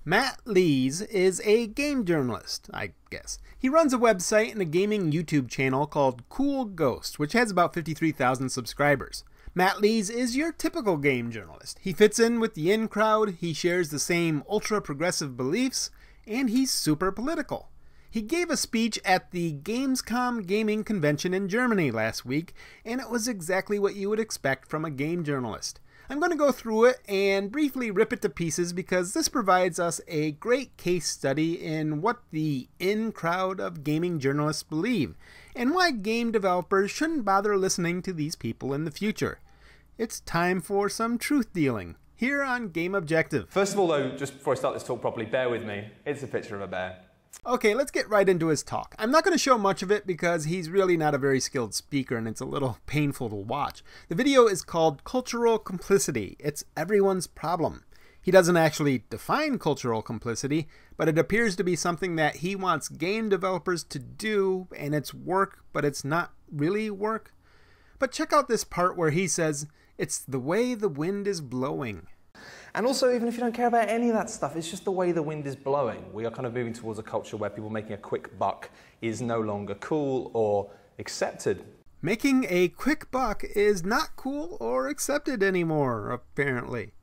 Matt Lees is a game journalist, I guess. He runs a website and a gaming YouTube channel called Cool Ghost, which has about 53,000 subscribers. Matt Lees is your typical game journalist. He fits in with the in crowd, he shares the same ultra-progressive beliefs, and he's super political. He gave a speech at the Gamescom gaming convention in Germany last week, and it was exactly what you would expect from a game journalist. I'm going to go through it and briefly rip it to pieces because this provides us a great case study in what the in-crowd of gaming journalists believe, and why game developers shouldn't bother listening to these people in the future. It's time for some truth dealing, here on Game Objective. First of all though, just before I start this talk properly, bear with me. It's a picture of a bear. Okay, let's get right into his talk. I'm not going to show much of it because he's really not a very skilled speaker and it's a little painful to watch. The video is called Cultural Complicity. It's everyone's problem. He doesn't actually define cultural complicity, but it appears to be something that he wants game developers to do, and it's work, but it's not really work. But check out this part where he says, "It's the way the wind is blowing." And also, even if you don't care about any of that stuff, it's just the way the wind is blowing. We are kind of moving towards a culture where people making a quick buck is no longer cool or accepted. Making a quick buck is not cool or accepted anymore, apparently.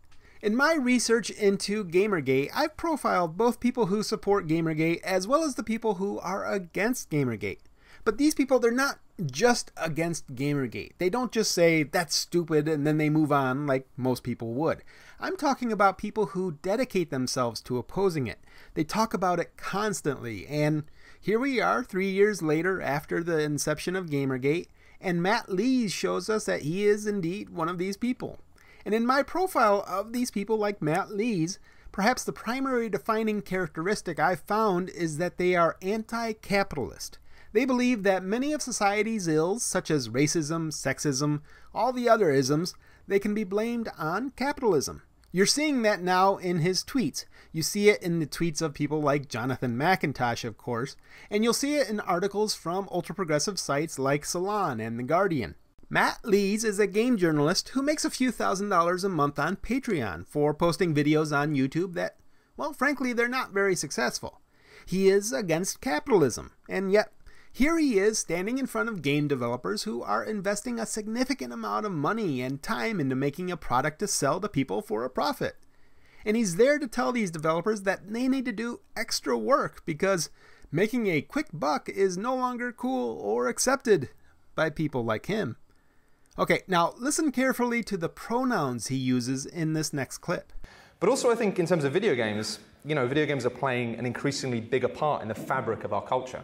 In my research into Gamergate, I've profiled both people who support Gamergate as well as the people who are against Gamergate. But these people, they're not just against Gamergate. They don't just say, "That's stupid," and then they move on like most people would. I'm talking about people who dedicate themselves to opposing it. They talk about it constantly, and here we are 3 years later after the inception of Gamergate, and Matt Lees shows us that he is indeed one of these people. And in my profile of these people like Matt Lees, perhaps the primary defining characteristic I've found is that they are anti-capitalist. They believe that many of society's ills, such as racism, sexism, all the other isms, they can be blamed on capitalism. You're seeing that now in his tweets. You see it in the tweets of people like Jonathan McIntosh, of course, and you'll see it in articles from ultra-progressive sites like Salon and The Guardian. Matt Lees is a game journalist who makes a few $1,000s a month on Patreon for posting videos on YouTube that, well, frankly, they're not very successful. He is against capitalism, and yet here he is standing in front of game developers who are investing a significant amount of money and time into making a product to sell to people for a profit. And he's there to tell these developers that they need to do extra work because making a quick buck is no longer cool or accepted by people like him. Okay, now listen carefully to the pronouns he uses in this next clip. But also I think in terms of video games, video games are playing an increasingly bigger part in the fabric of our culture.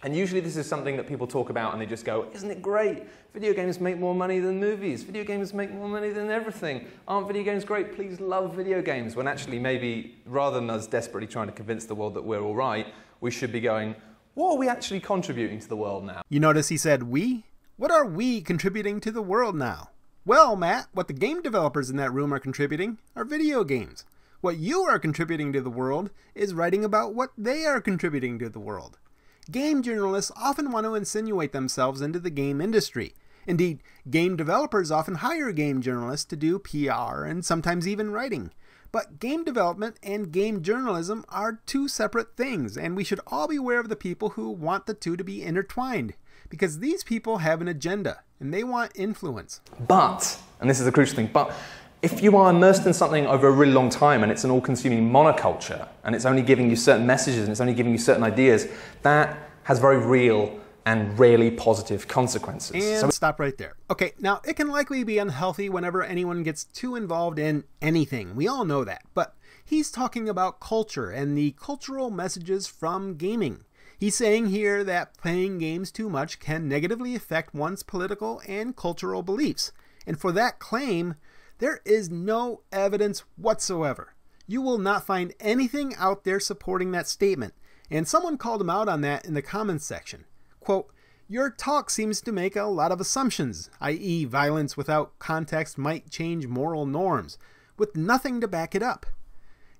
And usually this is something that people talk about and they just go, "Isn't it great? Video games make more money than movies. Video games make more money than everything. Aren't video games great? Please love video games." When actually maybe rather than us desperately trying to convince the world that we're all right, we should be going, what are we actually contributing to the world now? You notice he said we? What are we contributing to the world now? Well, Matt, what the game developers in that room are contributing are video games. What you are contributing to the world is writing about what they are contributing to the world. Game journalists often want to insinuate themselves into the game industry. Indeed, game developers often hire game journalists to do PR and sometimes even writing. But game development and game journalism are two separate things, and we should all be aware of the people who want the two to be intertwined, because these people have an agenda, and they want influence. But, and this is the crucial thing, but if you are immersed in something over a really long time and it's an all-consuming monoculture and it's only giving you certain messages and it's only giving you certain ideas, that has very real and rarely positive consequences. And so stop right there. Okay, now it can likely be unhealthy whenever anyone gets too involved in anything. We all know that. But he's talking about culture and the cultural messages from gaming. He's saying here that playing games too much can negatively affect one's political and cultural beliefs. And for that claim, there is no evidence whatsoever. You will not find anything out there supporting that statement. And someone called him out on that in the comments section. Quote, "Your talk seems to make a lot of assumptions, i.e. violence without context might change moral norms, with nothing to back it up."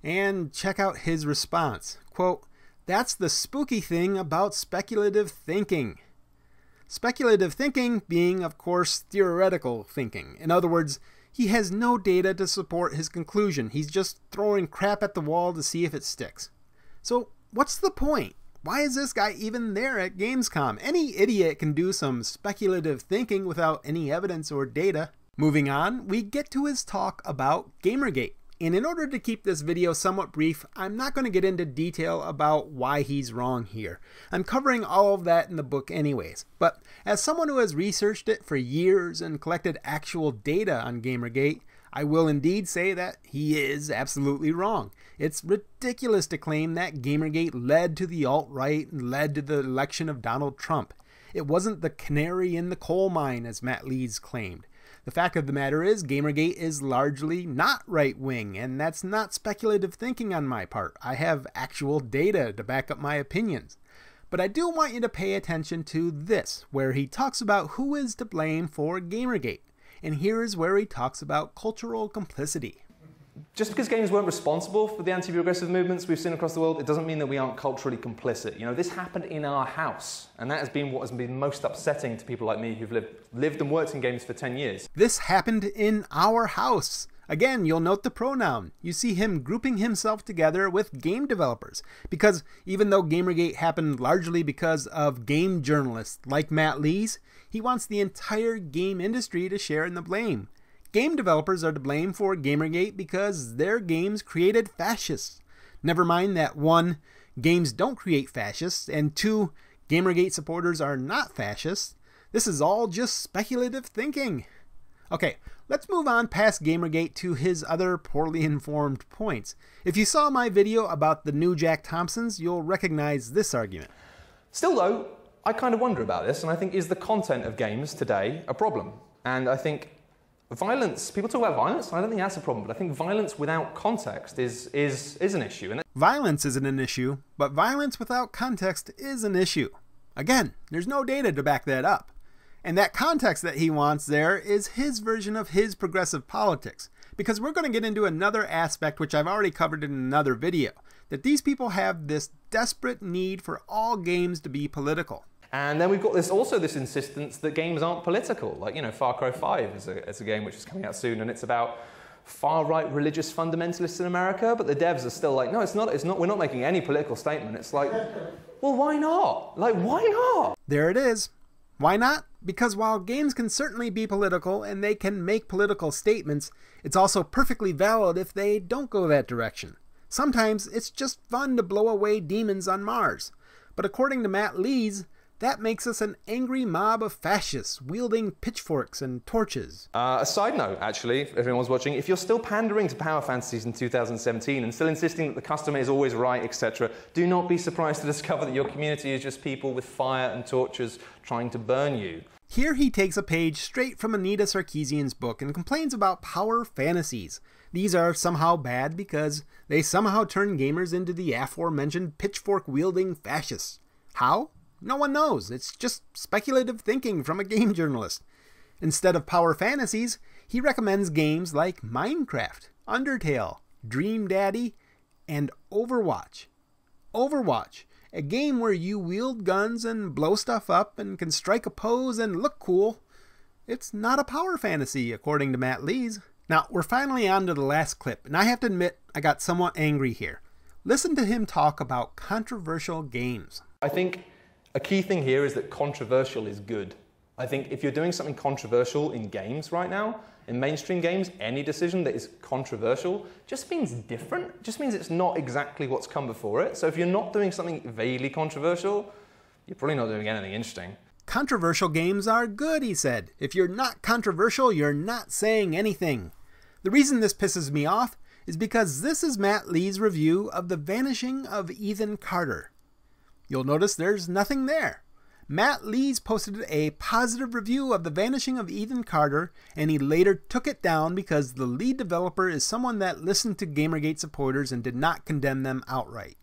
And check out his response. Quote, "That's the spooky thing about speculative thinking." Speculative thinking being, of course, theoretical thinking. In other words, He has no data to support his conclusion. He's just throwing crap at the wall to see if it sticks. So what's the point? Why is this guy even there at Gamescom? Any idiot can do some speculative thinking without any evidence or data. Moving on, we get to his talk about Gamergate. And in order to keep this video somewhat brief, I'm not going to get into detail about why he's wrong here. I'm covering all of that in the book anyways. But as someone who has researched it for years and collected actual data on Gamergate, I will indeed say that he is absolutely wrong. It's ridiculous to claim that Gamergate led to the alt-right and led to the election of Donald Trump. It wasn't the canary in the coal mine, as Matt Lees claimed. The fact of the matter is, Gamergate is largely not right-wing, and that's not speculative thinking on my part. I have actual data to back up my opinions. But I do want you to pay attention to this, where he talks about who is to blame for Gamergate. And here is where he talks about cultural complicity. Just because games weren't responsible for the anti-progressive movements we've seen across the world, it doesn't mean that we aren't culturally complicit. You know, this happened in our house, and that has been what has been most upsetting to people like me who've lived and worked in games for 10 years. This happened in our house. Again, you'll note the pronoun. You see him grouping himself together with game developers, because even though Gamergate happened largely because of game journalists like Matt Lees, he wants the entire game industry to share in the blame. Game developers are to blame for Gamergate because their games created fascists. Never mind that 1, games don't create fascists, and 2, Gamergate supporters are not fascists. This is all just speculative thinking. Okay, let's move on past Gamergate to his other poorly informed points. If you saw my video about the new Jack Thompsons, you'll recognize this argument. Still though, I kind of wonder about this, and I think, is the content of games today a problem? And I think violence, people talk about violence, and I don't think that's a problem, but I think violence without context is an issue. And violence isn't an issue, but violence without context is an issue. Again, there's no data to back that up. And that context that he wants there is his version of his progressive politics. Because we're going to get into another aspect, which I've already covered in another video, that these people have this desperate need for all games to be political. And then we've got this insistence that games aren't political. Like, you know, Far Cry 5 is a game which is coming out soon, and it's about far-right religious fundamentalists in America, but the devs are still like, no, it's not, we're not making any political statement. It's like, well, why not? Like, why not? There it is. Why not? Because while games can certainly be political and they can make political statements, it's also perfectly valid if they don't go that direction. Sometimes it's just fun to blow away demons on Mars. But according to Matt Lees, that makes us an angry mob of fascists wielding pitchforks and torches. A side note, actually, if everyone's watching, if you're still pandering to power fantasies in 2017 and still insisting that the customer is always right, etc., do not be surprised to discover that your community is just people with fire and torches trying to burn you. Here he takes a page straight from Anita Sarkeesian's book and complains about power fantasies. These are somehow bad because they somehow turn gamers into the aforementioned pitchfork-wielding fascists. How? No one knows. It's just speculative thinking from a game journalist. Instead of power fantasies, he recommends games like Minecraft, Undertale, Dream Daddy, and Overwatch. Overwatch, a game where you wield guns and blow stuff up and can strike a pose and look cool. It's not a power fantasy, according to Matt Lees. Now, we're finally on to the last clip, and I have to admit I got somewhat angry here. Listen to him talk about controversial games. I think a key thing here is that controversial is good. I think if you're doing something controversial in games right now, in mainstream games, any decision that is controversial just means different, just means it's not exactly what's come before it. So if you're not doing something vaguely controversial, you're probably not doing anything interesting. Controversial games are good, he said. If you're not controversial, you're not saying anything. The reason this pisses me off is because this is Matt Lee's review of The Vanishing of Ethan Carter. You'll notice there's nothing there. Matt Lees posted a positive review of The Vanishing of Ethan Carter, and he later took it down because the lead developer is someone that listened to Gamergate supporters and did not condemn them outright.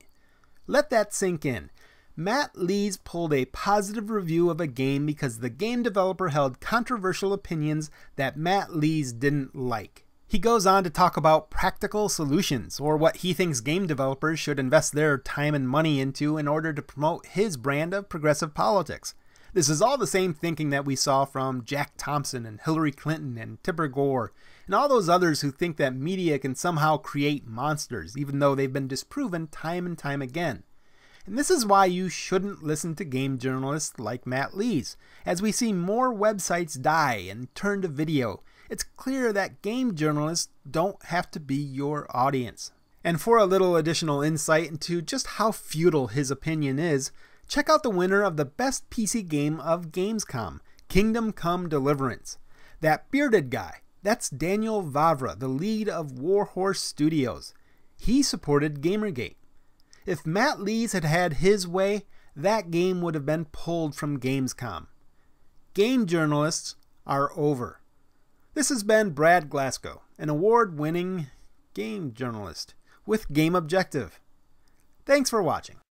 Let that sink in. Matt Lees pulled a positive review of a game because the game developer held controversial opinions that Matt Lees didn't like. He goes on to talk about practical solutions, or what he thinks game developers should invest their time and money into in order to promote his brand of progressive politics. This is all the same thinking that we saw from Jack Thompson and Hillary Clinton and Tipper Gore and all those others who think that media can somehow create monsters, even though they've been disproven time and time again. And this is why you shouldn't listen to game journalists like Matt Lees. As we see more websites die and turn to video, it's clear that game journalists don't have to be your audience. And for a little additional insight into just how futile his opinion is, check out the winner of the best PC game of Gamescom, Kingdom Come Deliverance. That bearded guy, that's Daniel Vavra, the lead of Warhorse Studios. He supported Gamergate. If Matt Lees had had his way, that game would have been pulled from Gamescom. Game journalists are over. This has been Brad Glasgow, an award-winning game journalist with Game Objective. Thanks for watching.